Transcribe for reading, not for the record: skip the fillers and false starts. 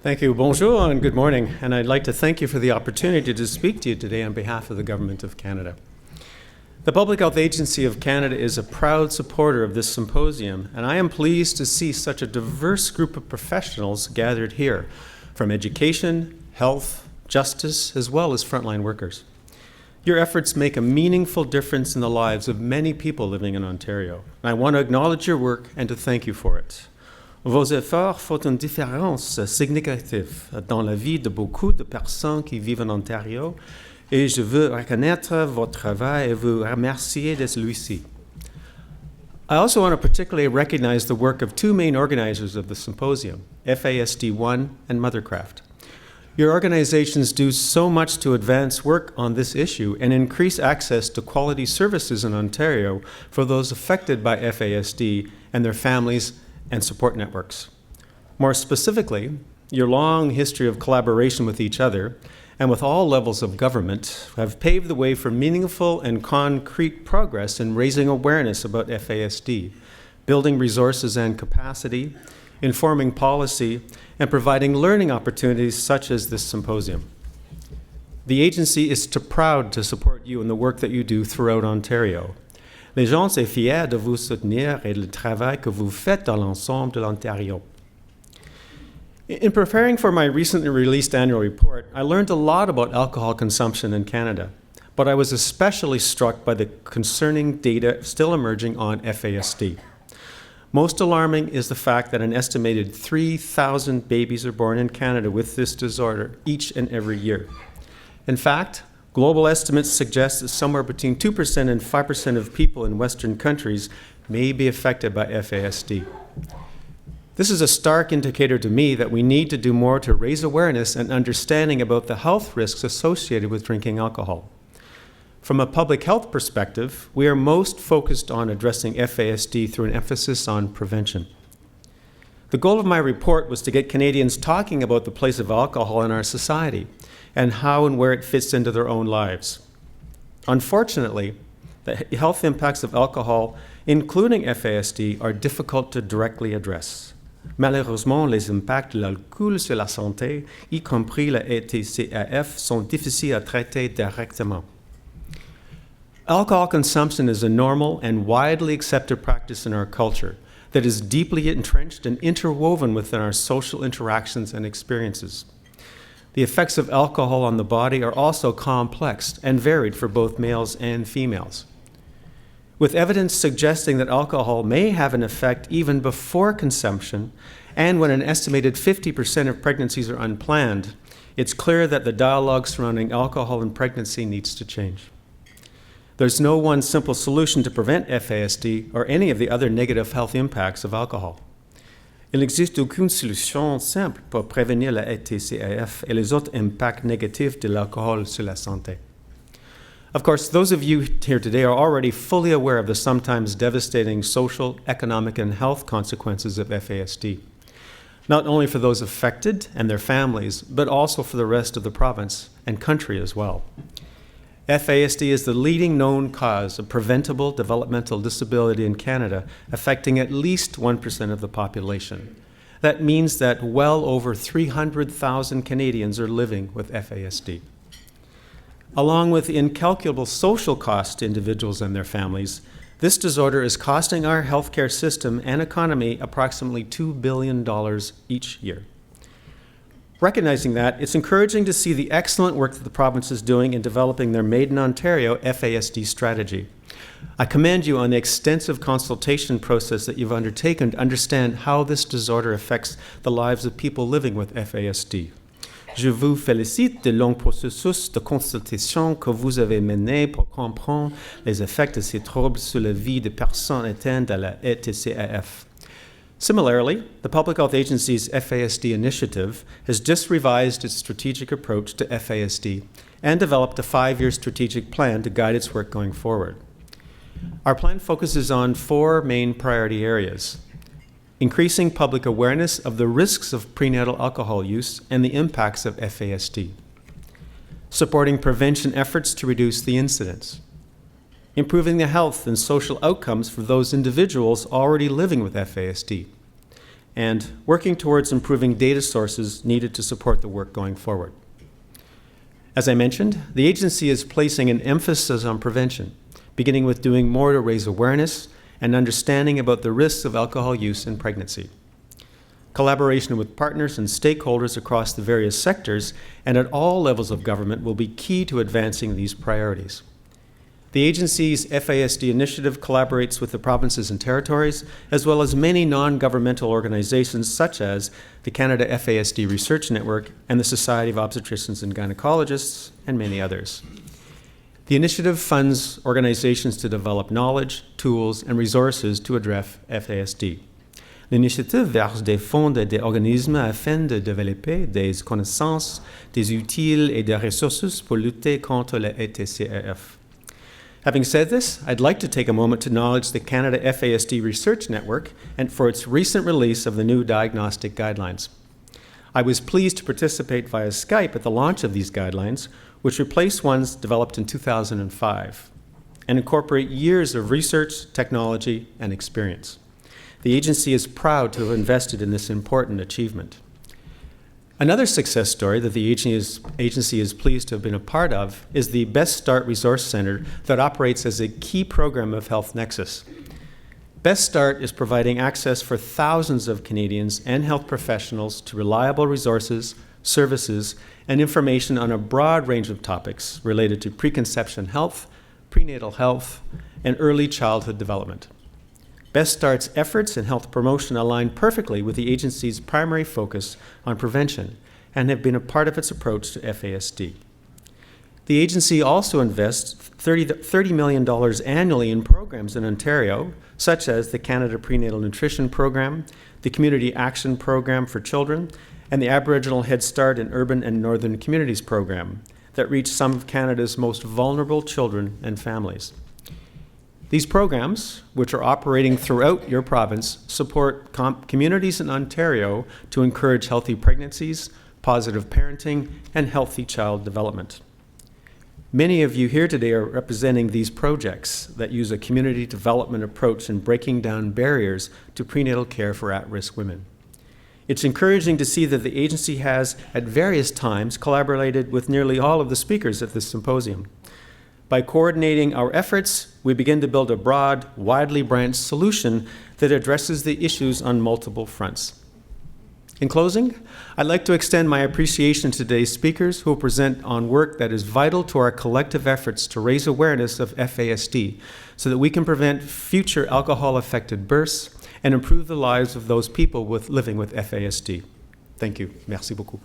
Thank you. Bonjour and good morning. And I'd like to thank you for the opportunity to speak to you today on behalf of the Government of Canada. The Public Health Agency of Canada is a proud supporter of this symposium, and I am pleased to see such a diverse group of professionals gathered here, from education, health, justice, as well as frontline workers. Your efforts make a meaningful difference in the lives of many people living in Ontario, and I want to acknowledge your work and to thank you for it. Vos efforts font une différence significative dans la vie de beaucoup de personnes qui vivent en Ontario, et je veux reconnaître votre travail et vous remercier de celui-ci. I also want to particularly recognize the work of two main organizers of the symposium, FASD-ONE and Mothercraft. Your organizations do so much to advance work on this issue and increase access to quality services in Ontario for those affected by FASD and their families and support networks. More specifically, your long history of collaboration with each other and with all levels of government have paved the way for meaningful and concrete progress in raising awareness about FASD, building resources and capacity, informing policy, and providing learning opportunities such as this symposium. The agency is proud to support you in the work that you do throughout Ontario. Les gens sont fiers de vous soutenir et le travail que vous faites dans l'ensemble de l'Ontario. In preparing for my recently released annual report, I learned a lot about alcohol consumption in Canada, but I was especially struck by the concerning data still emerging on FASD. Most alarming is the fact that an estimated 3,000 babies are born in Canada with this disorder each and every year. In fact, global estimates suggest that somewhere between 2% and 5% of people in Western countries may be affected by FASD. This is a stark indicator to me that we need to do more to raise awareness and understanding about the health risks associated with drinking alcohol. From a public health perspective, we are most focused on addressing FASD through an emphasis on prevention. The goal of my report was to get Canadians talking about the place of alcohol in our society and how and where it fits into their own lives. Unfortunately, the health impacts of alcohol, including FASD, are difficult to directly address. Malheureusement, les impacts de l'alcool sur la santé, y compris la ETCAF, sont difficiles à traiter directement. Alcohol consumption is a normal and widely accepted practice in our culture that is deeply entrenched and interwoven within our social interactions and experiences. The effects of alcohol on the body are also complex and varied for both males and females. With evidence suggesting that alcohol may have an effect even before consumption, and when an estimated 50% of pregnancies are unplanned, it's clear that the dialogue surrounding alcohol and pregnancy needs to change. There's no one simple solution to prevent FASD or any of the other negative health impacts of alcohol. Il n'existe aucune solution simple pour prévenir la ETCAF et les autres impacts négatifs de l'alcool sur la santé. Of course, those of you here today are already fully aware of the sometimes devastating social, economic, and health consequences of FASD, not only for those affected and their families, but also for the rest of the province and country as well. FASD is the leading known cause of preventable developmental disability in Canada, affecting at least 1% of the population. That means that well over 300,000 Canadians are living with FASD. Along with incalculable social costs to individuals and their families, this disorder is costing our healthcare system and economy approximately $2 billion each year. Recognizing that, it's encouraging to see the excellent work that the province is doing in developing their Made in Ontario FASD strategy. I commend you on the extensive consultation process that you've undertaken to understand how this disorder affects the lives of people living with FASD. Je vous félicite du long processus de consultation que vous avez mené pour comprendre les effets de ces troubles sur la vie des personnes atteintes de la ETCAF. Similarly, the Public Health Agency's FASD initiative has just revised its strategic approach to FASD and developed a 5-year strategic plan to guide its work going forward. Our plan focuses on 4 main priority areas: increasing public awareness of the risks of prenatal alcohol use and the impacts of FASD, supporting prevention efforts to reduce the incidence, improving the health and social outcomes for those individuals already living with FASD, and working towards improving data sources needed to support the work going forward. As I mentioned, the agency is placing an emphasis on prevention, beginning with doing more to raise awareness and understanding about the risks of alcohol use in pregnancy. Collaboration with partners and stakeholders across the various sectors and at all levels of government will be key to advancing these priorities. The agency's FASD initiative collaborates with the provinces and territories, as well as many non-governmental organizations such as the Canada FASD Research Network and the Society of Obstetricians and Gynecologists, and many others. The initiative funds organizations to develop knowledge, tools, and resources to address FASD. L'initiative verse des fonds des organismes afin de développer des connaissances, des outils et des ressources pour lutter contre le ETCRF. Having said this, I'd like to take a moment to acknowledge the Canada FASD Research Network and for its recent release of the new diagnostic guidelines. I was pleased to participate via Skype at the launch of these guidelines, which replace ones developed in 2005 and incorporate years of research, technology, and experience. The agency is proud to have invested in this important achievement. Another success story that the agency is pleased to have been a part of is the Best Start Resource Center that operates as a key program of Health Nexus. Best Start is providing access for thousands of Canadians and health professionals to reliable resources, services, and information on a broad range of topics related to preconception health, prenatal health, and early childhood development. Best Start's efforts in health promotion align perfectly with the agency's primary focus on prevention and have been a part of its approach to FASD. The agency also invests $30 million annually in programs in Ontario, such as the Canada Prenatal Nutrition Program, the Community Action Program for Children, and the Aboriginal Head Start in Urban and Northern Communities Program that reach some of Canada's most vulnerable children and families. These programs, which are operating throughout your province, support communities in Ontario to encourage healthy pregnancies, positive parenting, and healthy child development. Many of you here today are representing these projects that use a community development approach in breaking down barriers to prenatal care for at-risk women. It's encouraging to see that the agency has, at various times, collaborated with nearly all of the speakers at this symposium. By coordinating our efforts, we begin to build a broad, widely branched solution that addresses the issues on multiple fronts. In closing, I'd like to extend my appreciation to today's speakers who will present on work that is vital to our collective efforts to raise awareness of FASD so that we can prevent future alcohol-affected births and improve the lives of those people living with FASD. Thank you. Merci beaucoup.